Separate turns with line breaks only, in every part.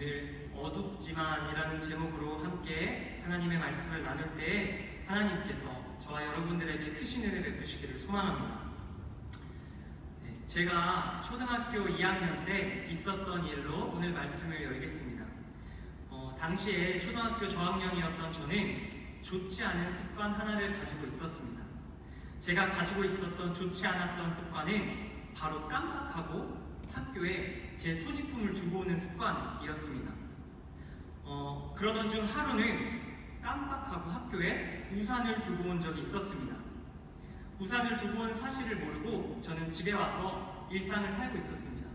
오늘 어둡지만이라는 제목으로 함께 하나님의 말씀을 나눌 때 하나님께서 저와 여러분들에게 크신 은혜를 베푸시기를 소망합니다. 제가 초등학교 2학년 때 있었던 일로 오늘 말씀을 열겠습니다. 당시에 초등학교 저학년이었던 저는 좋지 않은 습관 하나를 가지고 있었습니다. 제가 가지고 있었던 좋지 않았던 습관은 바로 깜빡하고 학교에 제 소지품을 두고 오는 습관이었습니다. 그러던 중 하루는 깜빡하고 학교에 우산을 두고 온 적이 있었습니다. 우산을 두고 온 사실을 모르고 저는 집에 와서 일상을 살고 있었습니다.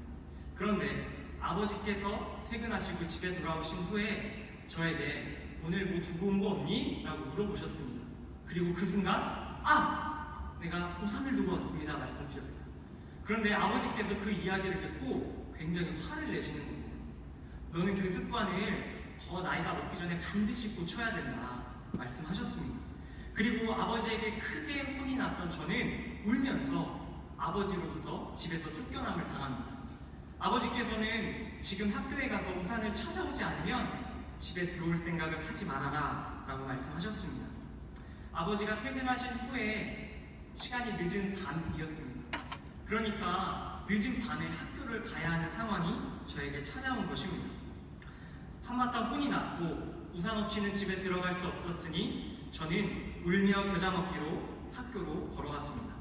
그런데 아버지께서 퇴근하시고 집에 돌아오신 후에 저에게 오늘 뭐 두고 온 거 없니? 라고 물어보셨습니다. 그리고 그 순간 내가 우산을 두고 왔습니다 말씀드렸어요. 그런데 아버지께서 그 이야기를 듣고 굉장히 화를 내시는 겁니다. 너는 그 습관을 더 나이가 먹기 전에 반드시 고쳐야 된다 말씀하셨습니다. 그리고 아버지에게 크게 혼이 났던 저는 울면서 아버지로부터 집에서 쫓겨남을 당합니다. 아버지께서는 지금 학교에 가서 우산을 찾아오지 않으면 집에 들어올 생각을 하지 말아라 라고 말씀하셨습니다. 아버지가 퇴근하신 후에 시간이 늦은 밤이었습니다. 그러니까 늦은 밤에 학교를 가야 하는 상황이 저에게 찾아온 것입니다. 한바탕 혼이 났고 우산 없이는 집에 들어갈 수 없었으니 저는 울며 겨자 먹기로 학교로 걸어갔습니다.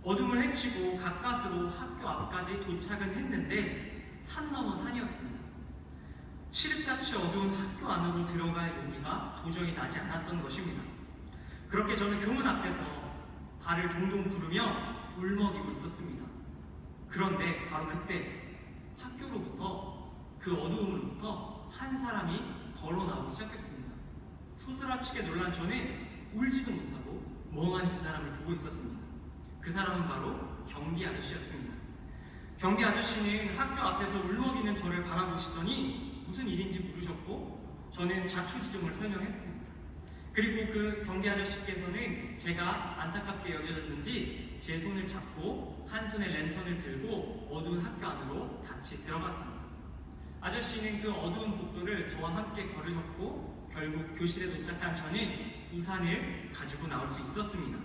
어둠을 헤치고 가까스로 학교 앞까지 도착은 했는데 산 넘어 산이었습니다. 칠흑같이 어두운 학교 안으로 들어갈 용기가 도저히 나지 않았던 것입니다. 그렇게 저는 교문 앞에서 발을 동동 구르며 울먹이고 있었습니다. 그런데 바로 그때 학교로부터 그 어두움으로부터 한 사람이 걸어 나오기 시작했습니다. 소스라치게 놀란 저는 울지도 못하고 멍하니 그 사람을 보고 있었습니다. 그 사람은 바로 경비 아저씨였습니다. 경비 아저씨는 학교 앞에서 울먹이는 저를 바라보시더니 무슨 일인지 물으셨고 저는 자초지종을 설명했습니다. 그리고 그 경비 아저씨께서는 제가 안타깝게 여겨졌는지 제 손을 잡고 한 손에 랜턴을 들고 어두운 학교 안으로 같이 들어갔습니다. 아저씨는 그 어두운 복도를 저와 함께 걸으셨고 결국 교실에 도착한 저는 우산을 가지고 나올 수 있었습니다.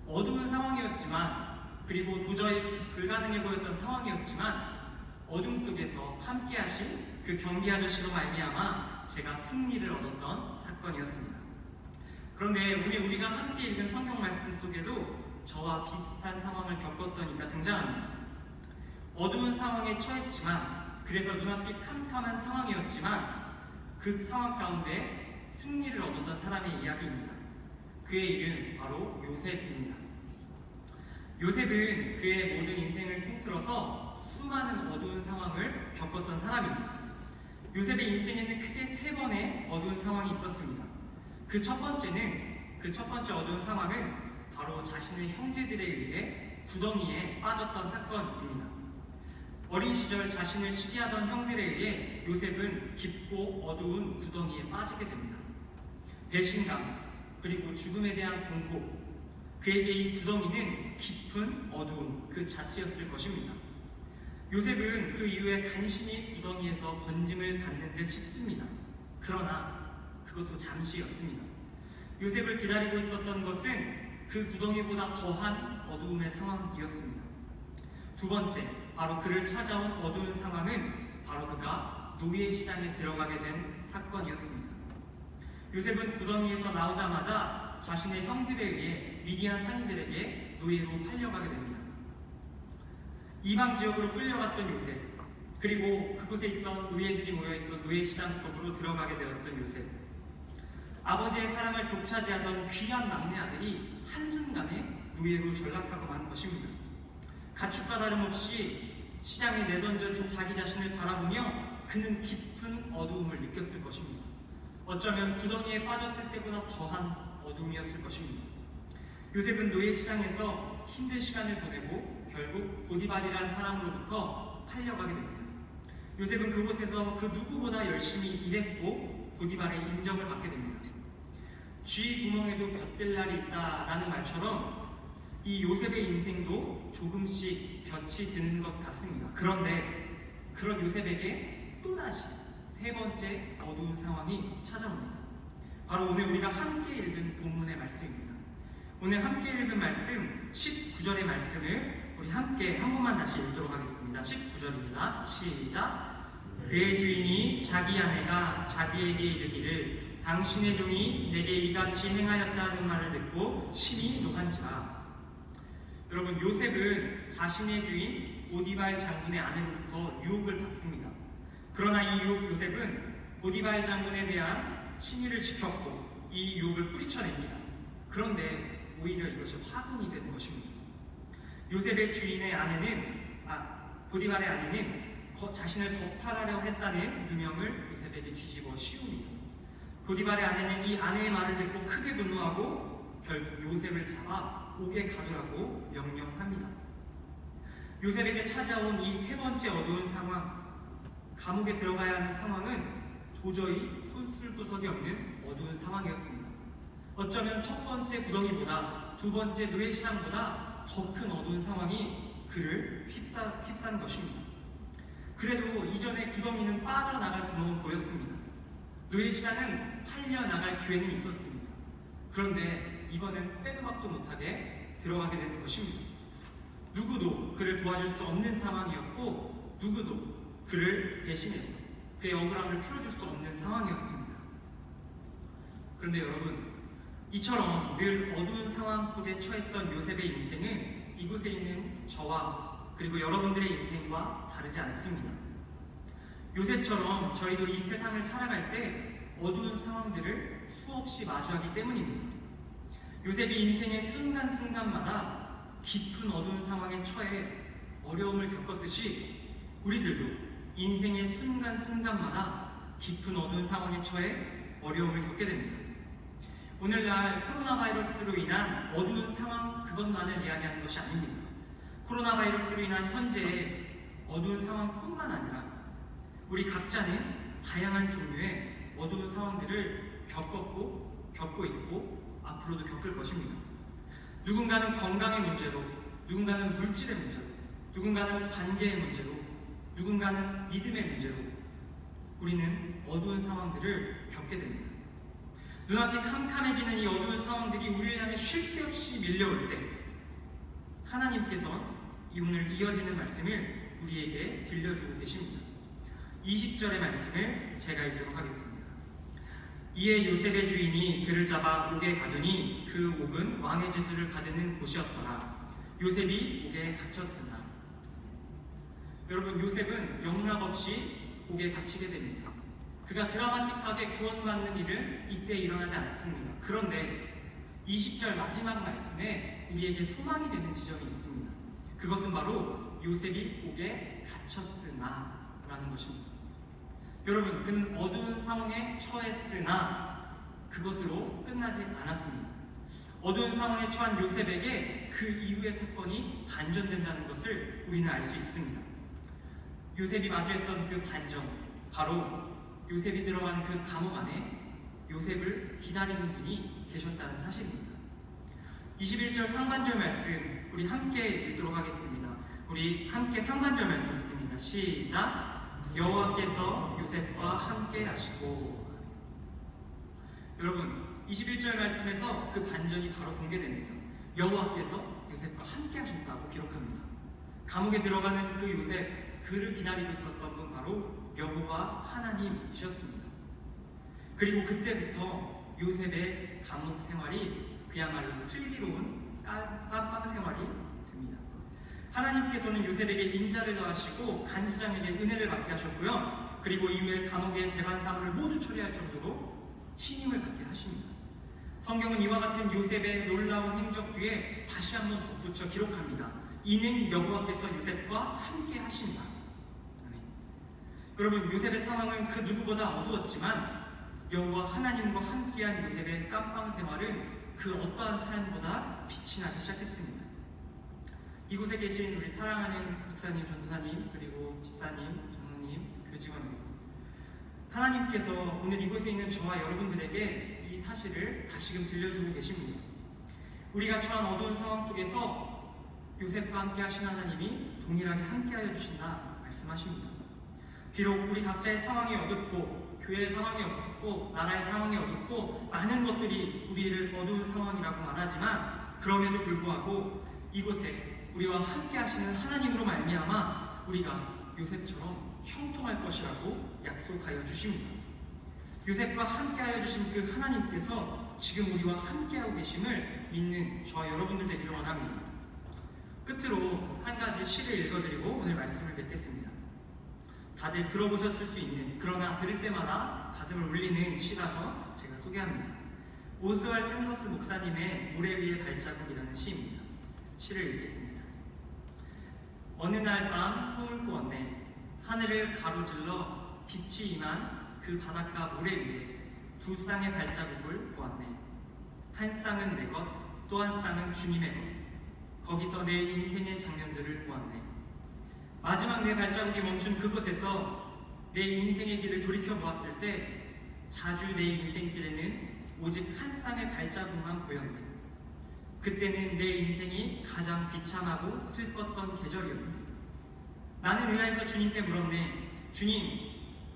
어두운 상황이었지만 그리고 도저히 불가능해 보였던 상황이었지만 어둠 속에서 함께 하신 그 경비 아저씨로 말미암아 제가 승리를 얻었던 사건이었습니다. 그런데 우리가 함께 읽은 성경 말씀 속에도 저와 비슷한 상황을 겪었던 이가 등장합니다. 어두운 상황에 처했지만 그래서 눈앞이 캄캄한 상황이었지만 그 상황 가운데 승리를 얻었던 사람의 이야기입니다. 그의 이름 바로 요셉입니다. 요셉은 그의 모든 인생을 통틀어서 수많은 어두운 상황을 겪었던 사람입니다. 요셉의 인생에는 크게 3번의 어두운 상황이 있었습니다. 그 첫 번째 어두운 상황은 바로 자신의 형제들에 의해 구덩이에 빠졌던 사건입니다. 어린 시절 자신을 시기하던 형들에 의해 요셉은 깊고 어두운 구덩이에 빠지게 됩니다. 배신감, 그리고 죽음에 대한 공포, 그에게 이 구덩이는 깊은 어두움 그 자체였을 것입니다. 요셉은 그 이후에 간신히 구덩이에서 건짐을 받는 듯 싶습니다. 그러나 그것도 잠시였습니다. 요셉을 기다리고 있었던 것은 그 구덩이보다 더한 어두움의 상황이었습니다. 두 번째, 바로 그를 찾아온 어두운 상황은 바로 그가 노예 시장에 들어가게 된 사건이었습니다. 요셉은 구덩이에서 나오자마자 자신의 형들에 의해 미디안 상인들에게 노예로 팔려가게 됩니다. 이방 지역으로 끌려갔던 요셉, 그리고 그곳에 있던 노예들이 모여있던 노예 시장 속으로 들어가게 되었던 요셉, 아버지의 사랑을 독차지하던 귀한 막내 아들이 한순간에 노예로 전락하고 만 것입니다. 가축과 다름없이 시장에 내던져진 자기 자신을 바라보며 그는 깊은 어두움을 느꼈을 것입니다. 어쩌면 구덩이에 빠졌을 때보다 더한 어둠이었을 것입니다. 요셉은 노예 시장에서 힘든 시간을 보내고 결국 보디발이라는 사람으로부터 팔려가게 됩니다. 요셉은 그곳에서 그 누구보다 열심히 일했고 보디발의 인정을 받게 됩니다. 쥐 구멍에도 볕들 날이 있다라는 말처럼 이 요셉의 인생도 조금씩 볕이 드는 것 같습니다. 그런데 그런 요셉에게 또다시 세 번째 어두운 상황이 찾아옵니다. 바로 오늘 우리가 함께 읽은 본문의 말씀입니다. 오늘 함께 읽은 말씀 19절의 말씀을 우리 함께 한 번만 다시 읽도록 하겠습니다. 19절입니다. 시작. 그의 주인이 자기 아내가 자기에게 이르기를 당신의 종이 내게 이같이 행하였다는 말을 듣고 심히 노한지라. 여러분, 요셉은 자신의 주인 보디발 장군의 아내로부터 유혹을 받습니다. 그러나 이 요셉은 보디발 장군에 대한 신의를 지켰고 이 유혹을 뿌리쳐냅니다. 그런데 오히려 이것이 화근이 되는 것입니다. 요셉의 주인의 아내는 보디발의 아내는 자신을 거탈하려 했다는 누명을 요셉에게 뒤집어 씌웁니다. 보디발의 아내는 이 아내의 말을 듣고 크게 분노하고 결국 요셉을 잡아 옥에 가두라고 명령합니다. 요셉에게 찾아온 이 세 번째 어두운 상황, 감옥에 들어가야 하는 상황은 도저히 손쓸구석이 없는 어두운 상황이었습니다. 어쩌면 첫 번째 구덩이보다 두 번째 노예시장보다 더 큰 어두운 상황이 그를 휩싼 것입니다. 그래도 이전에 구덩이는 빠져나갈 구멍은 보였습니다. 노예시장은 팔려나갈 기회는 있었습니다. 그런데 이번엔 빼도 박도 못하게 들어가게 된 것입니다. 누구도 그를 도와줄 수 없는 상황이었고 누구도 그를 대신해서 그의 억울함을 풀어줄 수 없는 상황이었습니다. 그런데 여러분, 이처럼 늘 어두운 상황 속에 처했던 요셉의 인생은 이곳에 있는 저와 그리고 여러분들의 인생과 다르지 않습니다. 요셉처럼 저희도 이 세상을 살아갈 때 어두운 상황들을 수없이 마주하기 때문입니다. 요셉이 인생의 순간순간마다 깊은 어두운 상황에 처해 어려움을 겪었듯이 우리들도 인생의 순간순간마다 깊은 어두운 상황에 처해 어려움을 겪게 됩니다. 오늘날 코로나 바이러스로 인한 어두운 상황 그것만을 이야기하는 것이 아닙니다. 코로나 바이러스로 인한 현재의 어두운 상황뿐만 아니라 우리 각자는 다양한 종류의 어두운 상황들을 겪었고 겪고 있고 앞으로도 겪을 것입니다. 누군가는 건강의 문제로, 누군가는 물질의 문제로, 누군가는 관계의 문제로, 누군가는 믿음의 문제로 우리는 어두운 상황들을 겪게 됩니다. 눈앞이 캄캄해지는 이 어두운 상황들이 우리를 향해 쉴 새 없이 밀려올 때 하나님께서는 오늘 이어지는 말씀을 우리에게 들려주고 계십니다. 20절의 말씀을 제가 읽도록 하겠습니다. 이에 요셉의 주인이 그를 잡아 옥에 가두니 그 옥은 왕의 지수를 가두는 곳이었더라. 요셉이 옥에 갇혔으나. 여러분, 요셉은 영락없이 옥에 갇히게 됩니다. 그가 드라마틱하게 구원받는 일은 이때 일어나지 않습니다. 그런데 20절 마지막 말씀에 우리에게 소망이 되는 지점이 있습니다. 그것은 바로 요셉이 옥에 갇혔으나 라는 것입니다. 여러분, 그는 어두운 상황에 처했으나 그것으로 끝나지 않았습니다. 어두운 상황에 처한 요셉에게 그 이후의 사건이 반전된다는 것을 우리는 알 수 있습니다. 요셉이 마주했던 그 반전, 바로 요셉이 들어가는 그 감옥 안에 요셉을 기다리는 분이 계셨다는 사실입니다. 21절 상반절 말씀 우리 함께 읽도록 하겠습니다. 우리 함께 상반절 말씀 있습니다. 시작. 여호와께서 요셉과 함께 하시고. 여러분, 21절 말씀에서 그 반전이 바로 공개됩니다. 여호와께서 요셉과 함께 하셨다고 기록합니다. 감옥에 들어가는 그 요셉, 그를 기다리고 있었던 분 바로 여호와 하나님이셨습니다. 그리고 그때부터 요셉의 감옥 생활이 그야말로 슬기로운 깜빵 생활이 됩니다. 하나님께서는 요셉에게 인자를 더하시고 간수장에게 은혜를 받게 하셨고요. 그리고 이후에 감옥의 재반 사물을 모두 처리할 정도로 신임을 받게 하십니다. 성경은 이와 같은 요셉의 놀라운 행적 뒤에 다시 한번 덧붙여 기록합니다. 이는 여호와께서 요셉과 함께 하신다. 여러분, 요셉의 상황은 그 누구보다 어두웠지만 여호와 하나님과 함께한 요셉의 깜빵 생활은 그 어떠한 삶보다 빛이 나기 시작했습니다. 이곳에 계신 우리 사랑하는 목사님, 전도사님, 그리고 집사님, 장로님, 교직원, 하나님께서 오늘 이곳에 있는 저와 여러분들에게 이 사실을 다시금 들려주고 계십니다. 우리가 처한 어두운 상황 속에서 요셉과 함께 하신 하나님이 동일하게 함께하여 주신다 말씀하십니다. 비록 우리 각자의 상황이 어둡고 교회의 상황이 어둡고 나라의 상황이 어둡고 많은 것들이 우리를 어두운 상황이라고 말하지만 그럼에도 불구하고 이곳에 우리와 함께 하시는 하나님으로 말미암아 우리가 요셉처럼 형통할 것이라고 약속하여 주십니다. 요셉과 함께하여 주신 그 하나님께서 지금 우리와 함께하고 계심을 믿는 저와 여러분들 되기를 원합니다. 끝으로 한 가지 시를 읽어드리고 오늘 말씀을 맺겠습니다. 다들 들어보셨을 수 있는, 그러나 들을 때마다 가슴을 울리는 시라서 제가 소개합니다. 오스왈 샌더스 목사님의 모래 위의 발자국이라는 시입니다. 시를 읽겠습니다. 어느 날 밤 꿈을 꾸었네. 하늘을 가로질러 빛이 임한 그 바닷가 모래 위에 두 쌍의 발자국을 보았네. 한 쌍은 내 것, 또 한 쌍은 주님의 것. 거기서 내 인생의 장면들을 보았네. 마지막 내 발자국이 멈춘 그곳에서 내 인생의 길을 돌이켜 보았을 때 자주 내 인생길에는 오직 한 쌍의 발자국만 보였네. 그때는 내 인생이 가장 비참하고 슬펐던 계절이었네. 나는 의아해서 주님께 물었네. 주님,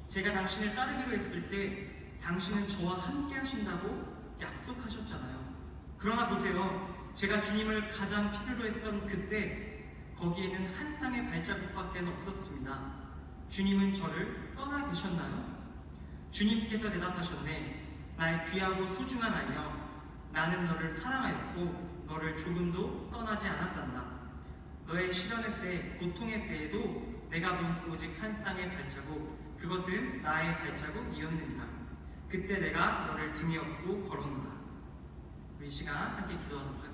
제가 당신을 따르기로 했을 때 당신은 저와 함께 하신다고 약속하셨잖아요. 그러나 보세요. 제가 주님을 가장 필요로 했던 그때 거기에는 한 쌍의 발자국밖에 없었습니다. 주님은 저를 떠나 계셨나요? 주님께서 대답하셨네. 나의 귀하고 소중한 아이여, 나는 너를 사랑하였고 너를 조금도 떠나지 않았단다. 너의 시련의 때, 고통의 때에도 내가 본 오직 한 쌍의 발자국, 그것은 나의 발자국이었느니라. 그때 내가 너를 등에 업고 걸었노라. 우리 이 시간 함께 기도하도록 하겠습니다.